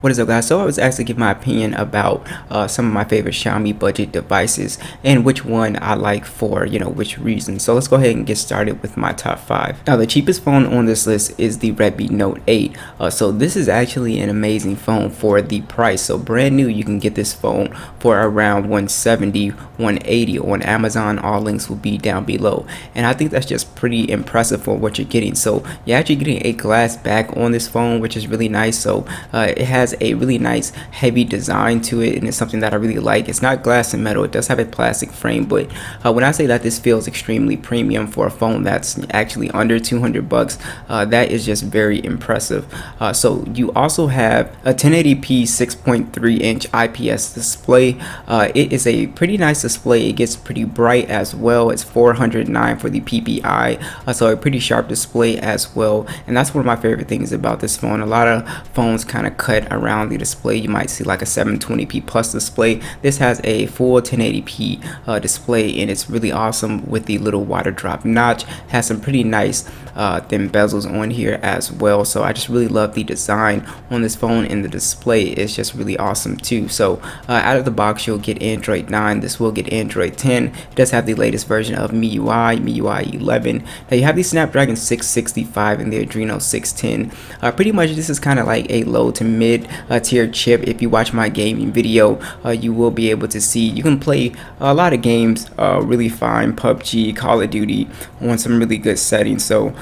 What is up, guys? So I was actually giving my opinion about some of my favorite Xiaomi budget devices and which one I like for which reason. So let's go ahead and get started with my top 5. Now the cheapest phone on this list is the Redmi Note 8. So this is actually an amazing phone for the price. So brand new, you can get this phone for around 170, 180 on Amazon. All links will be down below, and I think that's just pretty impressive for what you're getting. So you're actually getting a glass back on this phone, which is really nice. So it has a really nice heavy design to it, and it's something that I really like. It's not glass and metal, it does have a plastic frame, but when I say that this feels extremely premium for a phone that's actually under 200 bucks, that is just very impressive. So you also have a 1080p 6.3 inch IPS display. It is a pretty nice display. It gets pretty bright as well. It's 409 for the PPI, so a pretty sharp display as well, and that's one of my favorite things about this phone. A lot of phones kind of cut around the display. You might see like a 720p plus display. This has a full 1080p display, and it's really awesome with the little water drop notch. Has some pretty nice thin bezels on here as well. So I just really love the design on this phone, and the display is just really awesome too. So out of the box, you'll get Android 9. This will get Android 10. It does have the latest version of MIUI 11. Now you have the Snapdragon 665 and the Adreno 610. Pretty much this is kind of like a low to mid tier chip. If you watch my gaming video, you will be able to see you can play a lot of games really fine. PUBG, Call of Duty on some really good settings. So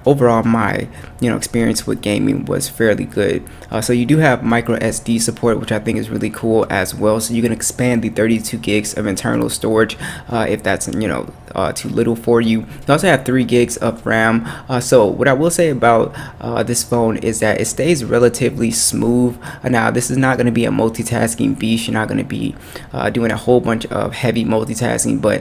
overall, my experience with gaming was fairly good. So you do have micro SD support, which I think is really cool as well. So you can expand the 32 gigs of internal storage if that's too little for you. You also have 3 gigs of RAM. So what I will say about this phone is that it stays relatively smooth. Now this is not going to be a multitasking beast. You're not going to be doing a whole bunch of heavy multitasking, but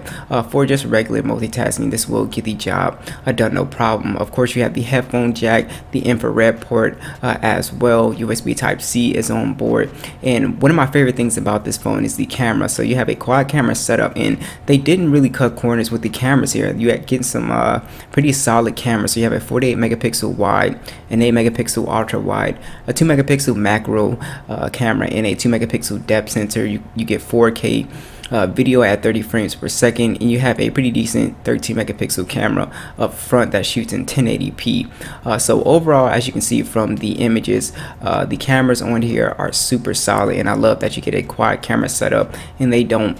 for just regular multitasking, this will get the job done no problem. Of course, you have the headphone jack, the infrared port as well. USB Type-C is on board, and one of my favorite things about this phone is the camera. So you have a quad camera setup, and they didn't really cut corners with the cameras here. You get some pretty solid cameras. So you have a 48 megapixel wide, an 8 megapixel ultra wide, a 2 megapixel macro camera, and a 2 megapixel depth sensor. You get 4K video at 30 frames per second, and you have a pretty decent 13 megapixel camera up front that shoots in 1080p. So overall, as you can see from the images, the cameras on here are super solid, and I love that you get a quad camera setup and they don't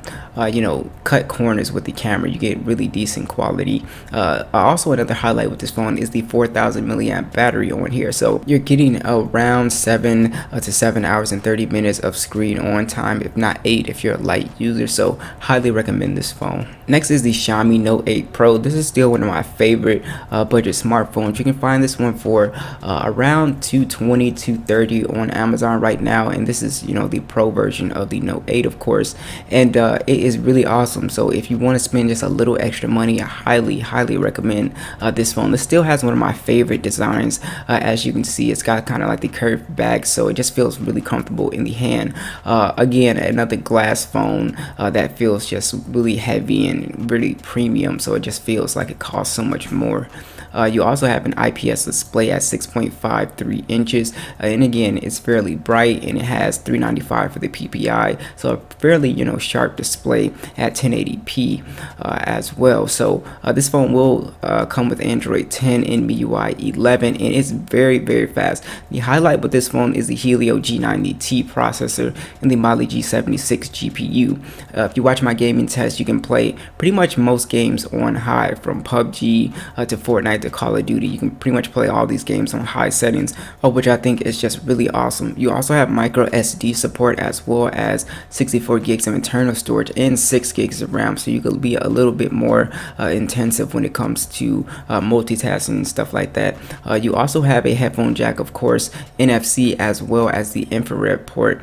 cut corners with the camera. You get really decent quality. Also, another highlight with this phone is the 4000 milliamp battery on here. So you're getting around 7 to 7 hours and 30 minutes of screen on time, if not 8 if you're a light user. So highly recommend this phone. Next is the Xiaomi Note 8 Pro. This is still one of my favorite budget smartphones. You can find this one for around $220, $230 on Amazon right now, and this is the Pro version of the Note 8, of course, and it is really awesome. So if you want to spend just a little extra money, I highly recommend this phone. This still has one of my favorite designs. As you can see, it's got kind of like the curved back, so it just feels really comfortable in the hand. Again, another glass phone that feels just really heavy and really premium, so it just feels like it costs so much more. You also have an IPS display at 6.53 inches, and again, it's fairly bright, and it has 395 for the PPI, so a fairly sharp display at 1080p as well. So this phone will come with Android 10 and MIUI 11, and it's very fast. The highlight with this phone is the Helio G90T processor and the Mali G76 GPU. If you watch my gaming test, you can play pretty much most games on high, from PUBG to Fortnite to Call of Duty. You can pretty much play all these games on high settings, which I think is just really awesome. You also have micro SD support, as well as 64 gigs of internal storage and 6 gigs of RAM, so you could be a little bit more intensive when it comes to multitasking and stuff like that. You also have a headphone jack, of course, NFC, as well as the infrared port,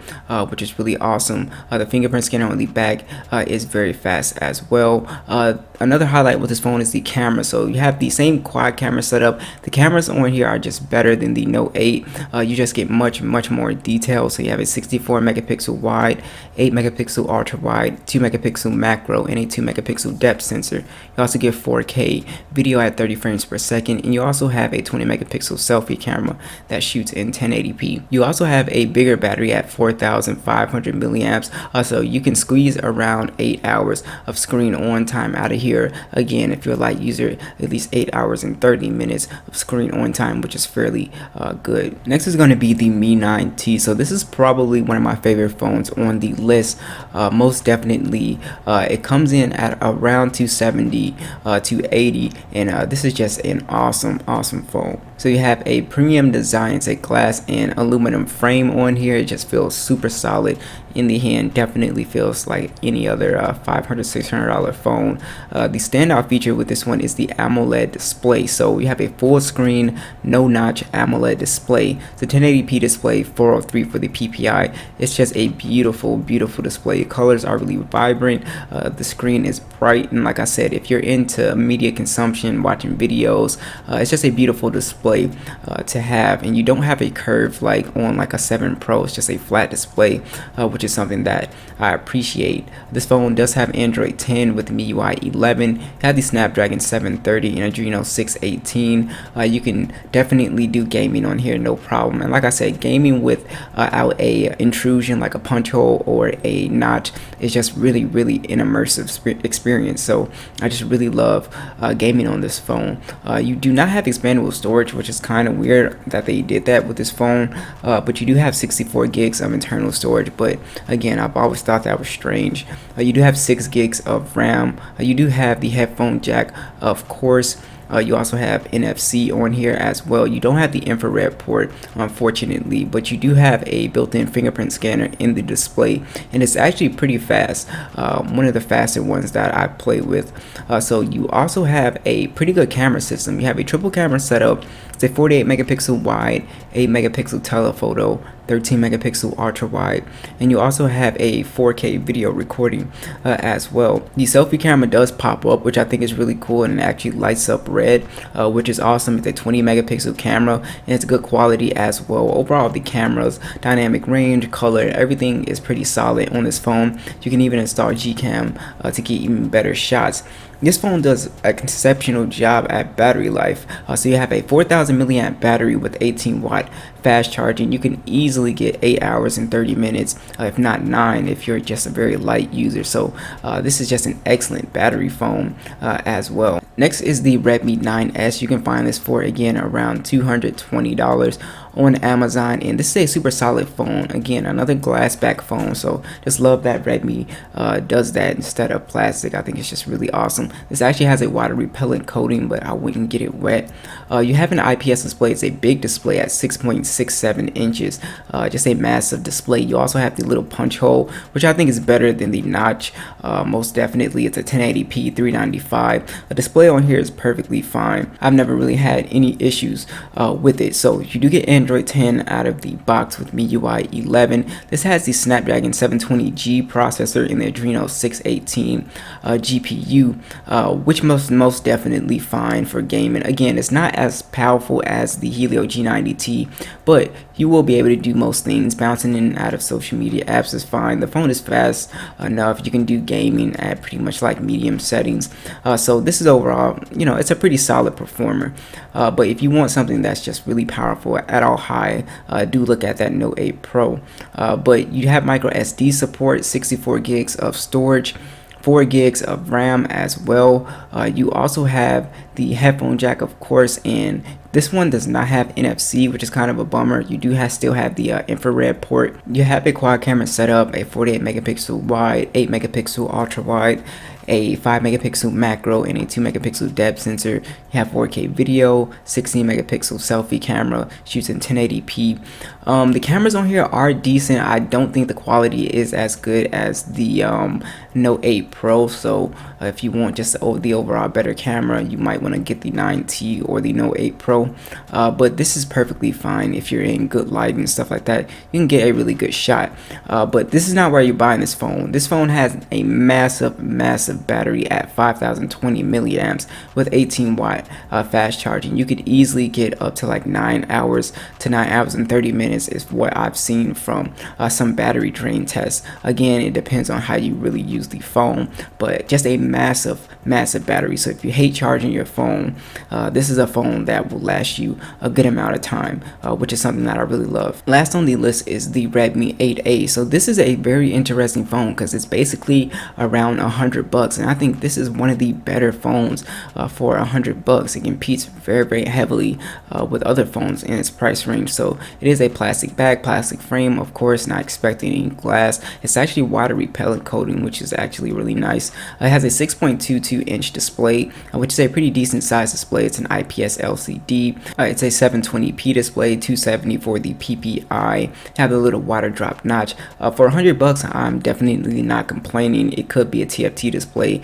which is really awesome. The fingerprint scanner on the back is very fast as well. Another highlight with this phone is the camera. So you have the same quad quad camera setup. The cameras on here are just better than the Note 8. You just get much more detail. So you have a 64 megapixel wide, 8 megapixel ultra wide, 2 megapixel macro, and a 2 megapixel depth sensor. You also get 4K video at 30 frames per second, and you also have a 20 megapixel selfie camera that shoots in 1080p. You also have a bigger battery at 4,500 milliamps, so you can squeeze around 8 hours of screen on time out of here. Again, if you're a light user, at least 8 hours and 30 minutes of screen on time, which is fairly good. Next is going to be the Mi 9T. So this is probably one of my favorite phones on the list. Most definitely, it comes in at around 270 to 80, and this is just an awesome phone. So you have a premium design. It's a glass and aluminum frame on here. It just feels super solid in the hand. Definitely feels like any other $500, $600 phone. The standout feature with this one is the AMOLED display. So you have a full screen, no notch AMOLED display. It's a 1080p display, 403 for the PPI. It's just a beautiful display. The colors are really vibrant. The screen is bright, and like I said, if you're into media consumption, watching videos, it's just a beautiful display to have. And you don't have a curve like on like a 7 Pro. It's just a flat display, which is something that I appreciate. This phone does have Android 10 with MIUI 11. You have the Snapdragon 730 and Adreno 618. You can definitely do gaming on here, no problem. And like I said, gaming without a intrusion like a punch hole or a notch is just really an immersive experience. So I just really love gaming on this phone. You do not have expandable storage, which is kind of weird that they did that with this phone, but you do have 64 gigs of internal storage. But again, I've always thought that was strange. You do have 6 gigs of RAM. You do have the headphone jack, of course. You also have NFC on here as well. You don't have the infrared port, unfortunately, but you do have a built-in fingerprint scanner in the display, and it's actually pretty fast. One of the faster ones that I play with. So you also have a pretty good camera system. You have a triple camera setup. It's a 48 megapixel wide, 8 megapixel telephoto, 13 megapixel ultra wide, and you also have a 4K video recording as well. The selfie camera does pop up, which I think is really cool, and it actually lights up red, which is awesome. It's a 20 megapixel camera, and it's good quality as well. Overall, the camera's dynamic range, color, everything is pretty solid on this phone. You can even install Gcam to get even better shots. This phone does an exceptional job at battery life. So you have a 4,000 milliamp battery with 18 watt fast charging. You can easily get 8 hours and 30 minutes, if not 9 if you're just a very light user. So this is just an excellent battery phone as well. Next is the Redmi 9S. You can find this for, again, around $220 on Amazon, and this is a super solid phone. Again, another glass back phone, so just love that Redmi does that instead of plastic. I think it's just really awesome. This actually has a water repellent coating, but I wouldn't get it wet. You have an IPS display. It's a big display at 6.67 inches, just a massive display. You also have the little punch hole, which I think is better than the notch. Most definitely. It's a 1080p 395. The display on here is perfectly fine. I've never really had any issues with it. So you do get Android 10 out of the box with MIUI 11. This has the Snapdragon 720G processor and the Adreno 618 GPU, which most definitely fine for gaming. Again, it's not as powerful as the Helio G90T, but you will be able to do most things. Bouncing in and out of social media apps is fine. The phone is fast enough. You can do gaming at pretty much like medium settings. So this is overall, it's a pretty solid performer. But if you want something that's just really powerful at all high, do look at that Note 8 Pro. But you have micro SD support, 64 gigs of storage, 4 gigs of RAM as well. You also have the headphone jack, of course, and this one does not have NFC, which is kind of a bummer. You do still have the infrared port. You have a quad camera setup, a 48 megapixel wide, 8 megapixel ultra wide, a 5 megapixel macro, and a 2 megapixel depth sensor. You have 4K video, 16 megapixel selfie camera, shoots in 1080p. The cameras on here are decent. I don't think the quality is as good as the Note 8 Pro, so if you want just the overall better camera, you might want to get the 9T or the Note 8 Pro, but this is perfectly fine if you're in good lighting and stuff like that. You can get a really good shot, but this is not where you're buying this phone. This phone has a massive battery at 5020 milliamps with 18-watt fast charging. You could easily get up to like 9 hours to 9 hours and 30 minutes is what I've seen from some battery drain tests. Again, it depends on how you really use the phone, but just a massive battery. So if you hate charging your phone, this is a phone that will last you a good amount of time, which is something that I really love. Last on the list is the Redmi 8A. So this is a very interesting phone because it's basically around $100, and I think this is one of the better phones for $100. It competes very heavily with other phones in its price range. So it is a plastic bag, plastic frame, of course, not expecting any glass. It's actually water repellent coating, which is actually really nice. It has a 6.22-inch display, which is a pretty decent size display. It's an IPS LCD. It's a 720p display, 270 for the PPI. Have a little water drop notch. For $100, I'm definitely not complaining. It could be a TFT display,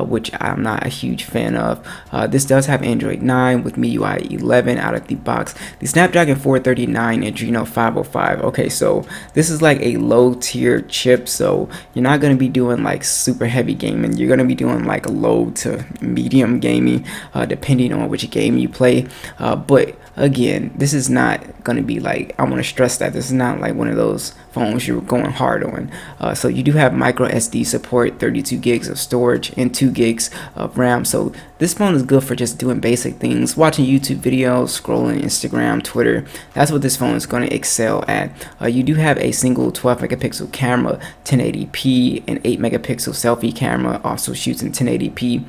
which I'm not a huge fan of. This does have Android 9 with MIUI 11 out of the box. The Snapdragon 439 Adreno 505. Okay, so this is like a low tier chip, so you're not going to be doing like super heavy gaming. You're going to be doing like low to medium gaming, depending on which game you play. But again, this is not going to be like, I want to stress that this is not like one of those phones you're going hard on. So you do have micro SD support, 32 gigs of storage and 2 gigs of RAM. So this phone is good for just doing basic things, watching YouTube videos, scrolling Instagram, Twitter. That's what this phone is going to excel at. You do have a single 12 megapixel camera, 1080p, and 8 megapixel selfie camera, also shoots in 1080p.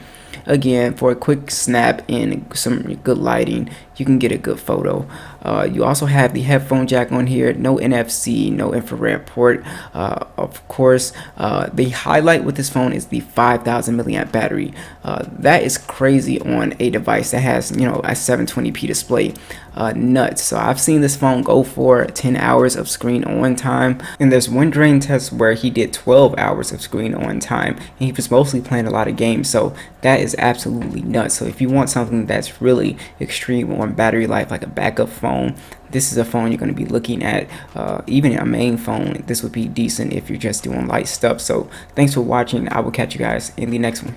Again, for a quick snap and some good lighting, you can get a good photo. You also have the headphone jack on here, no NFC, no infrared port. Of course, the highlight with this phone is the 5000 milliamp battery. That is crazy on a device that has, you know, a 720p display. Nuts. So I've seen this phone go for 10 hours of screen on time, and there's one drain test where he did 12 hours of screen on time, and he was mostly playing a lot of games. So that is absolutely nuts. So if you want something that's really extreme on battery life, like a backup phone, this is a phone you're going to be looking at. Even a main phone, this would be decent if you're just doing light stuff. So thanks for watching. I will catch you guys in the next one.